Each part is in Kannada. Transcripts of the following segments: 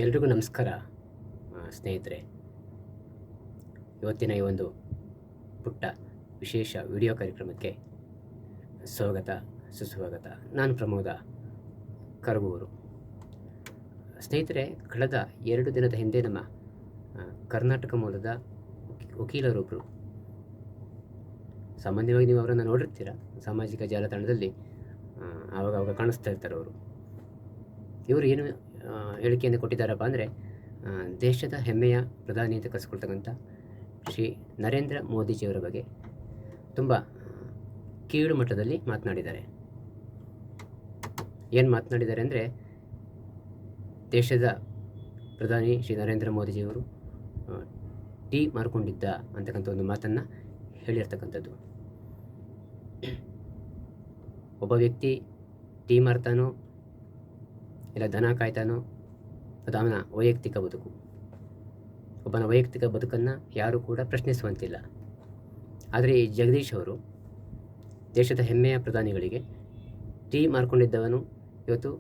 ಎಲ್ರಿಗೂ ನಮಸ್ಕಾರ. ಸ್ನೇಹಿತರೆ, ಇವತ್ತಿನ ಈ ಒಂದು ಪುಟ್ಟ ವಿಶೇಷ ವಿಡಿಯೋ ಕಾರ್ಯಕ್ರಮಕ್ಕೆ ಸ್ವಾಗತ ಸುಸ್ವಾಗತ. ನಾನು ಪ್ರಮೋದ ಕರಗೂರು. ಸ್ನೇಹಿತರೆ, ಕಳೆದ 2 ದಿನದ ಹಿಂದೆ ನಮ್ಮ ಕರ್ನಾಟಕ ಮೂಲದ ವಕೀಲರೊಬ್ಬರು, ಸಾಮಾನ್ಯವಾಗಿ ನೀವು ಅವರನ್ನು ನೋಡಿರ್ತೀರ, ಸಾಮಾಜಿಕ ಜಾಲತಾಣದಲ್ಲಿ ಆವಾಗ ಕಾಣಿಸ್ತಾ ಇರ್ತಾರೆ ಅವರು. ಇವರು ಏನು ಹೇಳಿಕೆಯನ್ನು ಕೊಟ್ಟಿದ್ದಾರಪ್ಪ ಅಂದರೆ, ದೇಶದ ಹೆಮ್ಮೆಯ ಪ್ರಧಾನಿ ಅಂತ ಕರೆಸ್ಕೊಳ್ತಕ್ಕಂಥ ಶ್ರೀ ನರೇಂದ್ರ ಮೋದಿಜಿಯವರ ಬಗ್ಗೆ ತುಂಬ ಕೀಳು ಮಟ್ಟದಲ್ಲಿ ಮಾತನಾಡಿದ್ದಾರೆ. ಏನು ಮಾತನಾಡಿದ್ದಾರೆ ಅಂದರೆ, ದೇಶದ ಪ್ರಧಾನಿ ಶ್ರೀ ನರೇಂದ್ರ ಮೋದಿಜಿಯವರು ಟೀ ಮಾರ್ಕೊಂಡಿದ್ದ ಅಂತಕ್ಕಂಥ ಒಂದು ಮಾತನ್ನು ಹೇಳಿರ್ತಕ್ಕಂಥದ್ದು. ಒಬ್ಬ ವ್ಯಕ್ತಿ ಟೀ ಮಾರ್ತಾನೋ ಇಲ್ಲ ದನ ಕಾಯ್ತಾನೋ ಅದು ಅವನ ವೈಯಕ್ತಿಕ ಬದುಕು. ಒಬ್ಬನ ವೈಯಕ್ತಿಕ ಬದುಕನ್ನು ಯಾರೂ ಕೂಡ ಪ್ರಶ್ನಿಸುವಂತಿಲ್ಲ. ಆದರೆ ಈ ಜಗದೀಶ್ ಅವರು ದೇಶದ ಹೆಮ್ಮೆಯ ಪ್ರಧಾನಿಗಳಿಗೆ ಟೀ ಮಾರ್ಕೊಂಡಿದ್ದವನು ಇವತ್ತು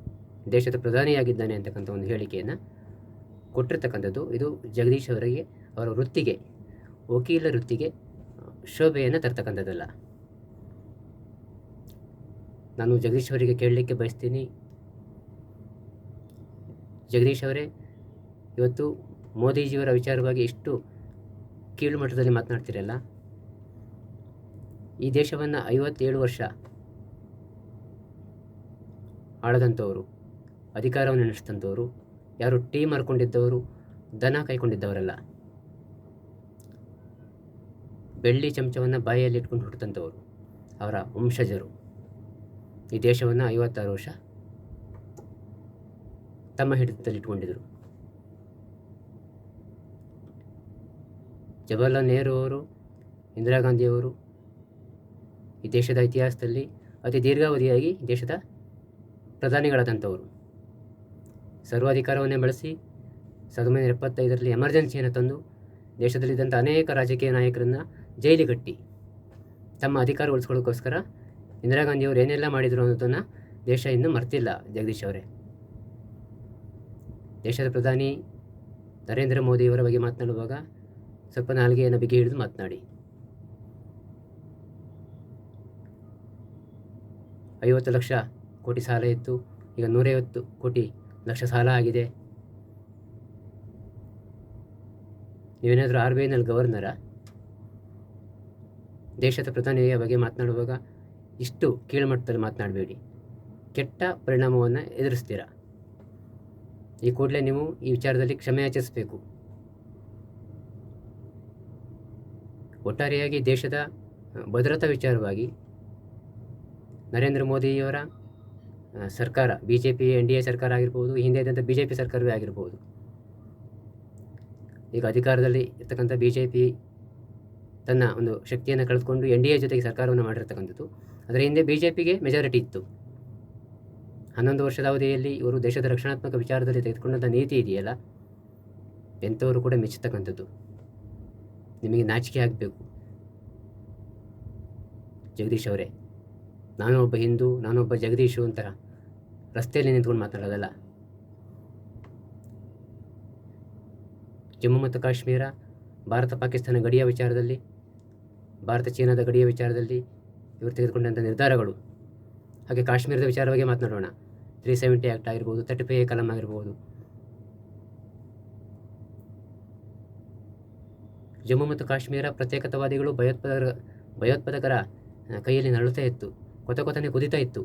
ದೇಶದ ಪ್ರಧಾನಿಯಾಗಿದ್ದಾನೆ ಅಂತಕ್ಕಂಥ ಒಂದು ಹೇಳಿಕೆಯನ್ನು ಕೊಟ್ಟಿರ್ತಕ್ಕಂಥದ್ದು. ಇದು ಜಗದೀಶ್ ಅವರಿಗೆ, ಅವರ ವೃತ್ತಿಗೆ, ವಕೀಲ ವೃತ್ತಿಗೆ ಶೋಭೆಯನ್ನು ತರ್ತಕ್ಕಂಥದ್ದಲ್ಲ. ನಾನು ಜಗದೀಶ್ ಅವರಿಗೆ ಕೇಳಲಿಕ್ಕೆ ಬಯಸ್ತೀನಿ, ಜಗದೀಶ್ ಅವರೇ, ಇವತ್ತು ಮೋದಿಜಿಯವರ ವಿಚಾರವಾಗಿ ಇಷ್ಟು ಕೀಳು ಮಟ್ಟದಲ್ಲಿ ಮಾತನಾಡ್ತಿರಲ್ಲ. ಈ ದೇಶವನ್ನು 57 ವರ್ಷ ಆಳದಂಥವರು, ಅಧಿಕಾರವನ್ನು ನಡೆಸಿದಂಥವರು ಯಾರು ಟೀ ಮಾರ್ಕೊಂಡಿದ್ದವರು, ದನ ಕಾಯ್ಕೊಂಡಿದ್ದವರಲ್ಲ. ಬೆಳ್ಳಿ ಚಮಚವನ್ನು ಬಾಯಲ್ಲಿ ಇಟ್ಕೊಂಡು ಹುಟ್ಟಂಥವರು ಅವರ ವಂಶಜರು ಈ ದೇಶವನ್ನು 56 ವರ್ಷ ತಮ್ಮ ಹಿಡಿತದಲ್ಲಿ ಇಟ್ಕೊಂಡಿದ್ದರು. ಜವಾಹರ್ಲಾಲ್ ನೆಹರು ಅವರು, ಇಂದಿರಾ ಗಾಂಧಿಯವರು ಈ ದೇಶದ ಇತಿಹಾಸದಲ್ಲಿ ಅತಿ ದೀರ್ಘಾವಧಿಯಾಗಿ ದೇಶದ ಪ್ರಧಾನಿಗಳಾದಂಥವರು. ಸರ್ವಾಧಿಕಾರವನ್ನೇ ಬಳಸಿ 1975ರಲ್ಲಿ ಎಮರ್ಜೆನ್ಸಿಯನ್ನು ತಂದು ದೇಶದಲ್ಲಿದ್ದಂಥ ಅನೇಕ ರಾಜಕೀಯ ನಾಯಕರನ್ನು ಜೈಲಿಗಟ್ಟಿ ತಮ್ಮ ಅಧಿಕಾರ ಉಳಿಸ್ಕೊಳ್ಳೋಕ್ಕೋಸ್ಕರ ಇಂದಿರಾ ಗಾಂಧಿಯವರು ಏನೆಲ್ಲ ಮಾಡಿದರು ಅನ್ನೋದನ್ನು ದೇಶ ಇನ್ನೂ ಮರ್ತಿಲ್ಲ. ಜಗದೀಶ್ ಅವರೇ, ದೇಶದ ಪ್ರಧಾನಿ ನರೇಂದ್ರ ಮೋದಿಯವರ ಬಗ್ಗೆ ಮಾತನಾಡುವಾಗ ಸ್ವಲ್ಪ ನಾಲಿಗೆಯನ್ನು ಬಿಗಿ ಹಿಡಿದು ಮಾತನಾಡಿ. 50 ಲಕ್ಷ ಕೋಟಿ ಸಾಲ ಇತ್ತು, ಈಗ 150 ಕೋಟಿ ಲಕ್ಷ ಸಾಲ ಆಗಿದೆ. ನೀವೇನಾದರೂ RBIನಲ್ಲಿ ಗವರ್ನರ? ದೇಶದ ಪ್ರಧಾನಿಯ ಬಗ್ಗೆ ಮಾತನಾಡುವಾಗ ಇಷ್ಟು ಕೀಳುಮಟ್ಟದಲ್ಲಿ ಮಾತನಾಡಬೇಡಿ, ಕೆಟ್ಟ ಪರಿಣಾಮವನ್ನು ಎದುರಿಸ್ತೀರಾ. ಈ ಕೂಡಲೇ ನೀವು ಈ ವಿಚಾರದಲ್ಲಿ ಕ್ಷಮೆ ಯಾಚಿಸಬೇಕು. ಒಟ್ಟಾರೆಯಾಗಿ ದೇಶದ ಭದ್ರತಾ ವಿಚಾರವಾಗಿ ನರೇಂದ್ರ ಮೋದಿಯವರ ಸರ್ಕಾರ, BJP NDA ಸರ್ಕಾರ ಆಗಿರ್ಬೋದು, ಹಿಂದೆ ಇದ್ದಂಥ BJP ಸರ್ಕಾರವೇ ಆಗಿರ್ಬೋದು, ಈಗ ಅಧಿಕಾರದಲ್ಲಿ ಇರ್ತಕ್ಕಂಥ BJP ತನ್ನ ಒಂದು ಶಕ್ತಿಯನ್ನು ಕಳೆದುಕೊಂಡು NDA ಜೊತೆಗೆ ಸರ್ಕಾರವನ್ನು ಮಾಡಿರ್ತಕ್ಕಂಥದ್ದು. ಅದರ ಹಿಂದೆ BJPಗೆ ಮೆಜಾರಿಟಿ ಇತ್ತು. 11 ವರ್ಷದ ಅವಧಿಯಲ್ಲಿ ಇವರು ದೇಶದ ರಕ್ಷಣಾತ್ಮಕ ವಿಚಾರದಲ್ಲಿ ತೆಗೆದುಕೊಂಡಂಥ ನೀತಿ ಇದೆಯಲ್ಲ, ಎಂಥವರು ಕೂಡ ಮೆಚ್ಚತಕ್ಕಂಥದ್ದು. ನಿಮಗೆ ನಾಚಿಕೆ ಆಗಬೇಕು ಜಗದೀಶ್ ಅವರೇ. ನಾನೊಬ್ಬ ಹಿಂದೂ, ನಾನೊಬ್ಬ ಜಗದೀಶು ಅಂತ ರಸ್ತೆಯಲ್ಲಿ ನಿಂತ್ಕೊಂಡು ಮಾತನಾಡೋದಲ್ಲ. ಜಮ್ಮು ಮತ್ತು ಕಾಶ್ಮೀರ, ಭಾರತ ಪಾಕಿಸ್ತಾನ ಗಡಿಯ ವಿಚಾರದಲ್ಲಿ, ಭಾರತ ಚೀನಾದ ಗಡಿಯ ವಿಚಾರದಲ್ಲಿ ಇವರು ತೆಗೆದುಕೊಂಡಂಥ ನಿರ್ಧಾರಗಳು, ಹಾಗೆ ಕಾಶ್ಮೀರದ ವಿಚಾರವಾಗಿ ಮಾತನಾಡೋಣ. 370 ಆ್ಯಕ್ಟ್ ಆಗಿರ್ಬೋದು, 35A ಕಲಂ ಆಗಿರ್ಬೋದು. ಜಮ್ಮು ಮತ್ತು ಕಾಶ್ಮೀರ ಪ್ರತ್ಯೇಕತಾವಾದಿಗಳು, ಭಯೋತ್ಪಾದಕರ ಕೈಯಲ್ಲಿ ನರಳುತ್ತಾ ಇತ್ತು, ಕೊತನೆ ಕುದಿತಾ ಇತ್ತು.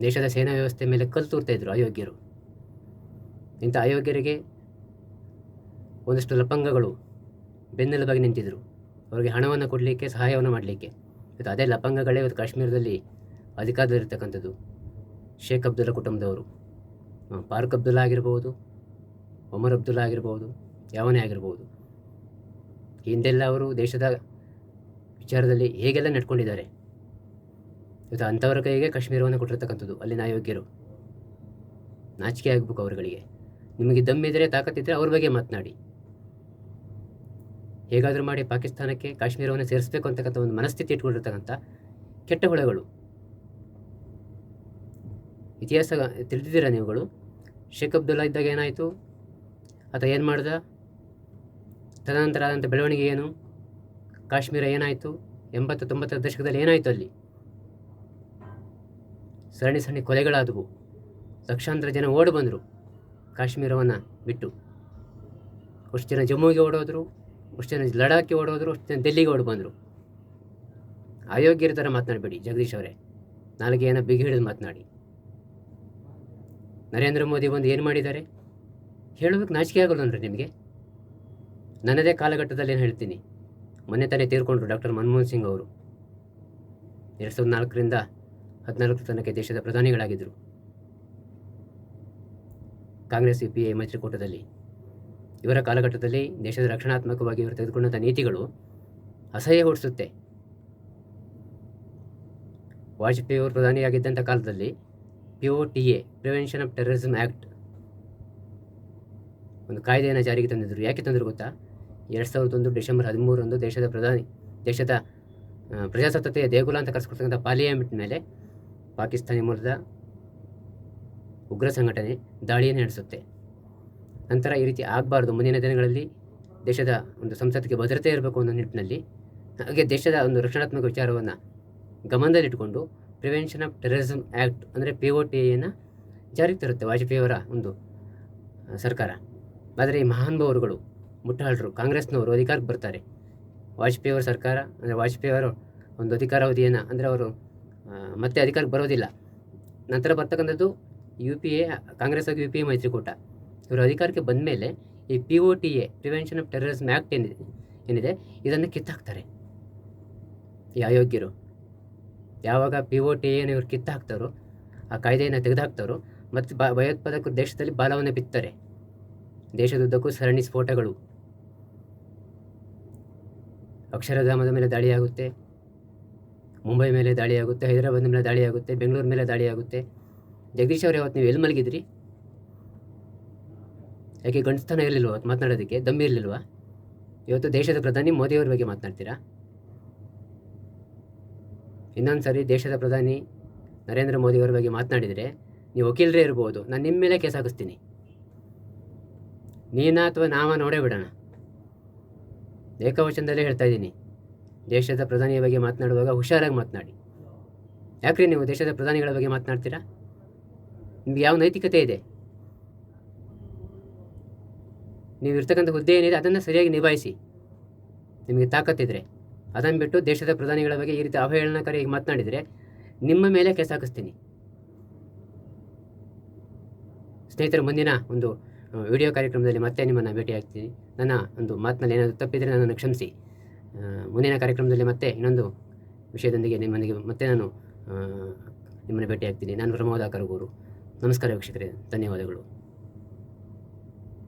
ದೇಶದ ಸೇನಾ ವ್ಯವಸ್ಥೆ ಮೇಲೆ ಕಲ್ಲು ತೂರ್ತಾ ಇದ್ರು ಅಯೋಗ್ಯರು. ಇಂಥ ಅಯೋಗ್ಯರಿಗೆ ಒಂದಷ್ಟು ಲಪಂಗಗಳು ಬೆನ್ನೆಲುಬಾಗಿ ನಿಂತಿದ್ದರು, ಅವರಿಗೆ ಹಣವನ್ನು ಕೊಡಲಿಕ್ಕೆ, ಸಹಾಯವನ್ನು ಮಾಡಲಿಕ್ಕೆ. ಇವತ್ತು ಅದೇ ಲಪಂಗಗಳೇ ಇವತ್ತು ಕಾಶ್ಮೀರದಲ್ಲಿ ಅಧಿಕಾರದಲ್ಲಿರ್ತಕ್ಕಂಥದ್ದು. ಶೇಖ್ ಅಬ್ದುಲ್ಲಾ ಕುಟುಂಬದವರು, ಫಾರೂಕ್ ಅಬ್ದುಲ್ಲಾ ಆಗಿರ್ಬೋದು, ಒಮರ್ ಅಬ್ದುಲ್ಲಾ ಆಗಿರ್ಬೋದು, ಯಾವನೇ ಆಗಿರ್ಬೋದು, ಹಿಂದೆಲ್ಲ ಅವರು ದೇಶದ ವಿಚಾರದಲ್ಲಿ ಹೇಗೆಲ್ಲ ನಡ್ಕೊಂಡಿದ್ದಾರೆ. ಇವತ್ತು ಅಂಥವರ ಕೈಗೆ ಕಾಶ್ಮೀರವನ್ನು ಕೊಟ್ಟಿರ್ತಕ್ಕಂಥದ್ದು ಅಲ್ಲಿನ ಅಯೋಗ್ಯರು. ನಾಚಿಕೆ ಆಗಬೇಕು ಅವರುಗಳಿಗೆ. ನಿಮಗೆ ದಮ್ಮಿದ್ರೆ, ತಾಕತ್ತಿದ್ದರೆ ಅವ್ರ ಬಗ್ಗೆ ಮಾತನಾಡಿ. ಹೇಗಾದರೂ ಮಾಡಿ ಪಾಕಿಸ್ತಾನಕ್ಕೆ ಕಾಶ್ಮೀರವನ್ನು ಸೇರಿಸಬೇಕು ಅಂತಕ್ಕಂಥ ಒಂದು ಮನಸ್ಥಿತಿ ಇಟ್ಕೊಂಡಿರ್ತಕ್ಕಂಥ ಕೆಟ್ಟ ಹೊಳೆಗಳು. ಇತಿಹಾಸ ತಿಳಿದಿದ್ದೀರಾ ನೀವುಗಳು? ಶೇಖ್ ಅಬ್ದುಲ್ಲಾ ಇದ್ದಾಗ ಏನಾಯಿತು, ಆತ ಏನು ಮಾಡ್ದ, ತದನಂತರ ಆದಂಥ ಬೆಳವಣಿಗೆ ಏನು, ಕಾಶ್ಮೀರ ಏನಾಯಿತು, 80-90 ದಶಕದಲ್ಲಿ ಏನಾಯಿತು, ಅಲ್ಲಿ ಸರಣಿ ಕೊಲೆಗಳಾದವು, ಲಕ್ಷಾಂತರ ಜನ ಓಡಿ ಬಂದರು ಕಾಶ್ಮೀರವನ್ನು ಬಿಟ್ಟು. ಅಷ್ಟು ಜನ ಜಮ್ಮುವಿಗೆ ಓಡೋದ್ರು, ಅಷ್ಟು ಜನ ಲಡಾಖ್ಗೆ ಓಡೋದ್ರು, ಅಷ್ಟು ಜನ ಡೆಲ್ಲಿಗೆ ಓಡಿ ಬಂದರು. ಅಯೋಗ್ಯರ ಥರ ಮಾತನಾಡಬೇಡಿ ಜಗದೀಶ್ ಅವರೇ, ನಾಲ್ಗೆಯನ್ನು ಬಿಗಿ ಹಿಡಿದು ಮಾತನಾಡಿ. ನರೇಂದ್ರ ಮೋದಿ ಬಂದು ಏನು ಮಾಡಿದ್ದಾರೆ ಹೇಳೋದಕ್ಕೆ ನಾಚಿಕೆ ಆಗೋಲ್ಲನ್ರಿ ನಿಮಗೆ? ನನ್ನದೇ ಕಾಲಘಟ್ಟದಲ್ಲಿ ಏನು ಹೇಳ್ತೀನಿ, ಮೊನ್ನೆ ತಾನೇ ತೀರ್ಕೊಂಡ್ರು ಡಾಕ್ಟರ್ ಮನಮೋಹನ್ ಸಿಂಗ್ ಅವರು. 2004ರಿಂದ 2014 ತನಕ ದೇಶದ ಪ್ರಧಾನಿಗಳಾಗಿದ್ದರು ಕಾಂಗ್ರೆಸ್ UPA ಮೈತ್ರಿಕೂಟದಲ್ಲಿ. ಇವರ ಕಾಲಘಟ್ಟದಲ್ಲಿ ದೇಶದ ರಕ್ಷಣಾತ್ಮಕವಾಗಿ ಇವರು ತೆಗೆದುಕೊಂಡಂಥ ನೀತಿಗಳು ಅಸಹ್ಯ ಹುಟ್ಟಿಸುತ್ತೆ. ವಾಜಪೇಯಿ ಅವರು ಪ್ರಧಾನಿಯಾಗಿದ್ದಂಥ ಕಾಲದಲ್ಲಿ POTA prevention of terrorism act ಒಂದು ಕಾಯ್ದೆಯನ್ನು ಜಾರಿಗೆ ತಂದಿದ್ದರು. ಯಾಕೆ ತಂದರು ಗೊತ್ತಾ? 2001 ಡಿಸೆಂಬರ್ 13ರಂದು ದೇಶದ ಪ್ರಜಾಸತ್ತೆಯ ದೇಗುಲ ಅಂತ ಕರೆಸ್ಕೊಳ್ತಕ್ಕಂಥ ಪಾರ್ಲಿಮೆಂಟ್ ಮೇಲೆ ಪಾಕಿಸ್ತಾನಿ ಮೂಲದ ಉಗ್ರ ಸಂಘಟನೆ ದಾಳಿಯನ್ನು ನಡೆಸುತ್ತೆ. ನಂತರ ಈ ರೀತಿ ಆಗಬಾರ್ದು, ಮುಂದಿನ ದಿನಗಳಲ್ಲಿ ದೇಶದ ಒಂದು ಸಂಸತ್ತಿಗೆ ಭದ್ರತೆ ಇರಬೇಕು ಅನ್ನೋ ನಿಟ್ಟಿನಲ್ಲಿ, ಹಾಗೆ ದೇಶದ ಒಂದು ರಕ್ಷಣಾತ್ಮಕ ವಿಚಾರವನ್ನು ಗಮನದಲ್ಲಿಟ್ಟುಕೊಂಡು ಪ್ರಿವೆನ್ಷನ್ ಆಫ್ ಟೆರರಿಸಮ್ ಆ್ಯಕ್ಟ್ ಅಂದರೆ POTAಯನ್ನು ಜಾರಿಗೆ ತರುತ್ತೆ ವಾಜಪೇಯಿಯವರ ಒಂದು ಸರ್ಕಾರ. ಆದರೆ ಈ ಮಹಾನುಭಾವರುಗಳು, ಮುಟ್ಟಾಳರು, ಕಾಂಗ್ರೆಸ್ನವರು ಅಧಿಕಾರಕ್ಕೆ ಬರ್ತಾರೆ. ವಾಜಪೇಯಿಯವರ ಸರ್ಕಾರ ಅಂದರೆ ವಾಜಪೇಯಿಯವರ ಒಂದು ಅಧಿಕಾರಾವಧಿಯನ್ನು ಅಂದರೆ ಅವರು ಮತ್ತೆ ಅಧಿಕಾರಕ್ಕೆ ಬರೋದಿಲ್ಲ. ನಂತರ ಬರ್ತಕ್ಕಂಥದ್ದು UPA, ಕಾಂಗ್ರೆಸ್ ಹಾಗೂ UPA ಮೈತ್ರಿಕೂಟ. ಇವರು ಅಧಿಕಾರಕ್ಕೆ ಬಂದ ಮೇಲೆ ಈ POTA prevention of terrorism act ಏನಿದೆ ಇದನ್ನು ಕಿತ್ತಾಕ್ತಾರೆ ಈ ಅಯೋಗ್ಯರು. ಯಾವಾಗ POTAಯನ್ನು ಇವರು ಕಿತ್ತಾಕ್ತಾರೋ, ಆ ಕಾಯ್ದೆಯನ್ನು ತೆಗೆದುಹಾಕ್ತಾರೋ, ಮತ್ತು ಭಯೋತ್ಪಾದಕರು ದೇಶದಲ್ಲಿ ಬಾಲವನ್ನು ಬಿತ್ತಾರೆ. ದೇಶದುದ್ದಕ್ಕೂ ಸರಣಿ ಸ್ಫೋಟಗಳು, ಅಕ್ಷರಧಾಮದ ಮೇಲೆ ದಾಳಿಯಾಗುತ್ತೆ, ಮುಂಬೈ ಮೇಲೆ ದಾಳಿಯಾಗುತ್ತೆ, ಹೈದರಾಬಾದ್ ಮೇಲೆ ದಾಳಿಯಾಗುತ್ತೆ, ಬೆಂಗಳೂರು ಮೇಲೆ ದಾಳಿಯಾಗುತ್ತೆ. ಜಗದೀಶ್ ಅವ್ರು ಯಾವತ್ತು ನೀವು ಎಲ್ಲಿ ಮಲಗಿದ್ರಿ? ಯಾಕೆ ಗಂಡಸ್ತನ ಇರಲಿಲ್ವ ಅವತ್ತು ಮಾತನಾಡೋದಕ್ಕೆ? ದಮ್ಮಿ ಇರಲಿಲ್ವಾ? ಇವತ್ತು ದೇಶದ ಪ್ರಧಾನಿ ಮೋದಿಯವ್ರ ಬಗ್ಗೆ ಮಾತನಾಡ್ತೀರಾ? ಇನ್ನೊಂದು ಸರಿ ದೇಶದ ಪ್ರಧಾನಿ ನರೇಂದ್ರ ಮೋದಿಯವರ ಬಗ್ಗೆ ಮಾತನಾಡಿದರೆ ನೀವು ವಕೀಲರೇ ಇರ್ಬೋದು, ನಾನು ನಿಮ್ಮ ಮೇಲೆ ಕೇಸ್ ಹಾಕಿಸ್ತೀನಿ. ನೀನಾ ಅಥವಾ ನಾವ ನೋಡೇ ಬಿಡೋಣ. ಏಕವಚನದಲ್ಲೇ ಹೇಳ್ತಾ ಇದ್ದೀನಿ, ದೇಶದ ಪ್ರಧಾನಿಯ ಬಗ್ಗೆ ಮಾತನಾಡುವಾಗ ಹುಷಾರಾಗಿ ಮಾತನಾಡಿ. ಯಾಕ್ರಿ ನೀವು ದೇಶದ ಪ್ರಧಾನಿಗಳ ಬಗ್ಗೆ ಮಾತನಾಡ್ತೀರಾ? ನಿಮ್ಗೆ ಯಾವ ನೈತಿಕತೆ ಇದೆ? ನೀವು ಇರ್ತಕ್ಕಂಥ ಹುದ್ದೆ ಏನಿದೆ ಅದನ್ನು ಸರಿಯಾಗಿ ನಿಭಾಯಿಸಿ, ನಿಮಗೆ ತಾಕತ್ತಿದ್ರೆ. ಅದನ್ನು ಬಿಟ್ಟು ದೇಶದ ಪ್ರಧಾನಿಗಳ ಬಗ್ಗೆ ಈ ರೀತಿ ಅವಹೇಳನಕಾರಿಯಾಗಿ ಮಾತನಾಡಿದರೆ ನಿಮ್ಮ ಮೇಲೆ ಕೇಸ್ ಹಾಕಿಸ್ತೀನಿ. ಸ್ನೇಹಿತರು, ಮುಂದಿನ ಒಂದು ವಿಡಿಯೋ ಕಾರ್ಯಕ್ರಮದಲ್ಲಿ ಮತ್ತೆ ನಿಮ್ಮನ್ನು ಭೇಟಿಯಾಗ್ತೀನಿ. ನನ್ನ ಒಂದು ಮಾತಿನಲ್ಲಿ ಏನಾದರೂ ತಪ್ಪಿದರೆ ನನ್ನನ್ನು ಕ್ಷಮಿಸಿ. ಮುಂದಿನ ಕಾರ್ಯಕ್ರಮದಲ್ಲಿ ಮತ್ತೆ ಇನ್ನೊಂದು ವಿಷಯದೊಂದಿಗೆ ಮತ್ತೆ ನಾನು ನಿಮ್ಮನ್ನು ಭೇಟಿಯಾಗ್ತೀನಿ. ನಾನು ಪ್ರಮೋದಾಕರ ಗೂರು. ನಮಸ್ಕಾರ ವೀಕ್ಷಕರೇ, ಧನ್ಯವಾದಗಳು.